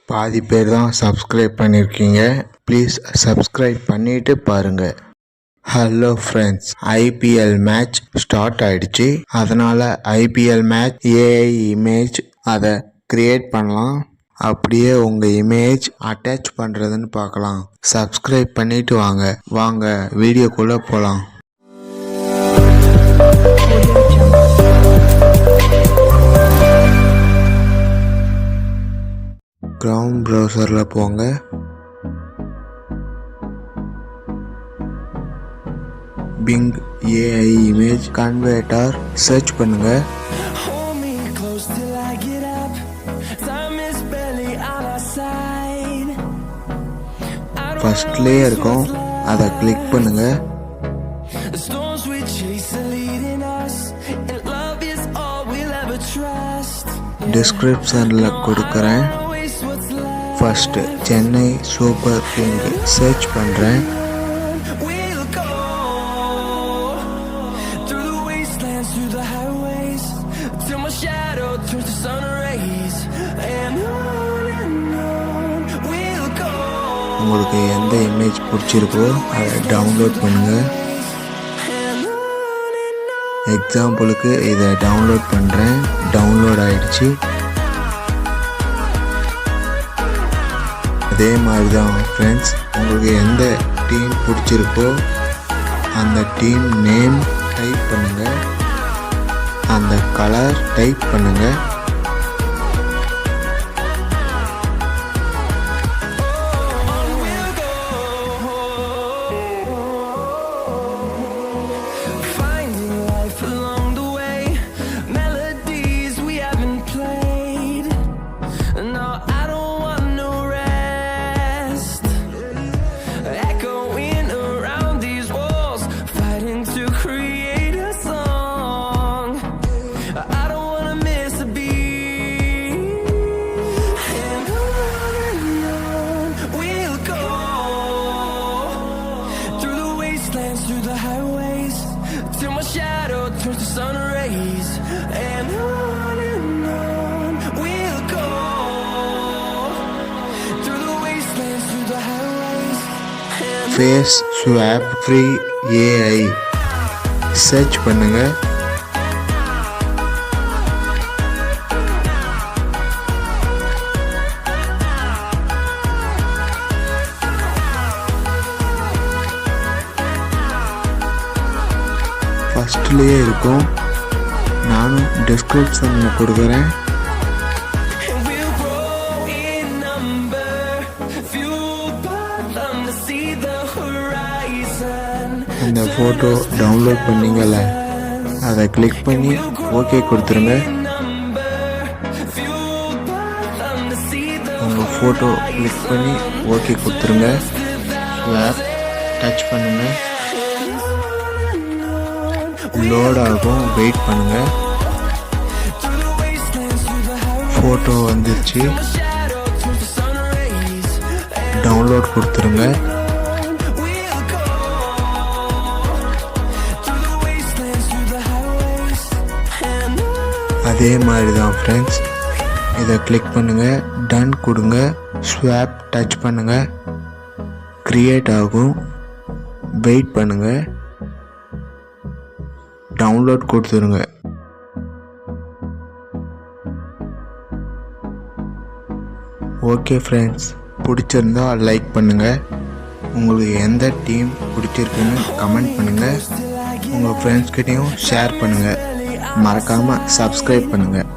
பாதி பேர் தான் சப்ஸ்கிரைப் பண்ணியிருக்கீங்க. ப்ளீஸ் சப்ஸ்கிரைப் பண்ணிவிட்டு பாருங்கள். Hello friends, IPL match start ஆகிடுச்சு. அதனால் ஐபிஎல் மேட்ச் ஏஐ இமேஜ் அதை க்ரியேட் பண்ணலாம். அப்படியே உங்கள் இமேஜ் அட்டாச் பண்ணுறதுன்னு பார்க்கலாம். சப்ஸ்கிரைப் பண்ணிவிட்டு வாங்க வீடியோக்குள்ளே போகலாம். க்ரௌம் ப்ரௌசரில் போங்க. Bing AI image converter search பண்ணுங்க. ஃபர்ஸ்ட்லேயே இருக்கும், அதை கிளிக் பண்ணுங்க. டிஸ்கிரிப்ஷனில் கொடுக்குறேன். First Chennai super king search பண்ணுறேன். உங்களுக்கு எந்த இமேஜ் பிடிச்சிருக்கோ அதை டவுன்லோட் பண்ணுங்கள். எக்ஸாம்பிளுக்கு இதை டவுன்லோட் பண்ணுறேன். டவுன்லோட் ஆகிடுச்சு. அதே மாதிரி தான் ஃப்ரெண்ட்ஸ், உங்களுக்கு எந்த டீம் பிடிச்சிருக்கோ அந்த டீம் நேம் டைப் பண்ணுங்கள். அந்த கலர் டைப் பண்ணுங்கள். Through the highways, till my shadow turns to sun rays, and on we'll go, through the wastelands, through the highways. Face swap free AI search பண்ணுங்க. ஃபர்ஸ்ட்லேயே இருக்கும், நானும் டிஸ்கிரிப்ஷனில் கொடுக்குறேன். இந்த ஃபோட்டோ டவுன்லோட் பண்ணிங்கல்ல, அதை கிளிக் பண்ணி ஓகே கொடுத்துருங்க. உங்கள் ஃபோட்டோ கிளிக் பண்ணி ஓகே கொடுத்துருங்க. ஸ்வாப் டச் பண்ணுங்கள். லோட் ஆகும், வெயிட் பண்ணுங்க. ஃபோட்டோ வந்துருச்சு. டவுன்லோட் கொடுத்துருங்க. அதே மாதிரி தான் ஃப்ரெண்ட்ஸ், இதை கிளிக் பண்ணுங்க, டன் கொடுங்க, ஸ்வாப் டச் பண்ணுங்க, கிரியேட் ஆகும், வெயிட் பண்ணுங்க, டவுன்லோட் கொடுத்துருங்க. ஓகே ஃப்ரெண்ட்ஸ், பிடிச்சிருந்தா லைக் பண்ணுங்கள். உங்களுக்கு எந்த டீம் பிடிச்சிருக்குன்னு கமெண்ட் பண்ணுங்கள். உங்கள் ஃப்ரெண்ட்ஸ்கிட்டையும் ஷேர் பண்ணுங்கள். மறக்காமல் சப்ஸ்கிரைப் பண்ணுங்கள்.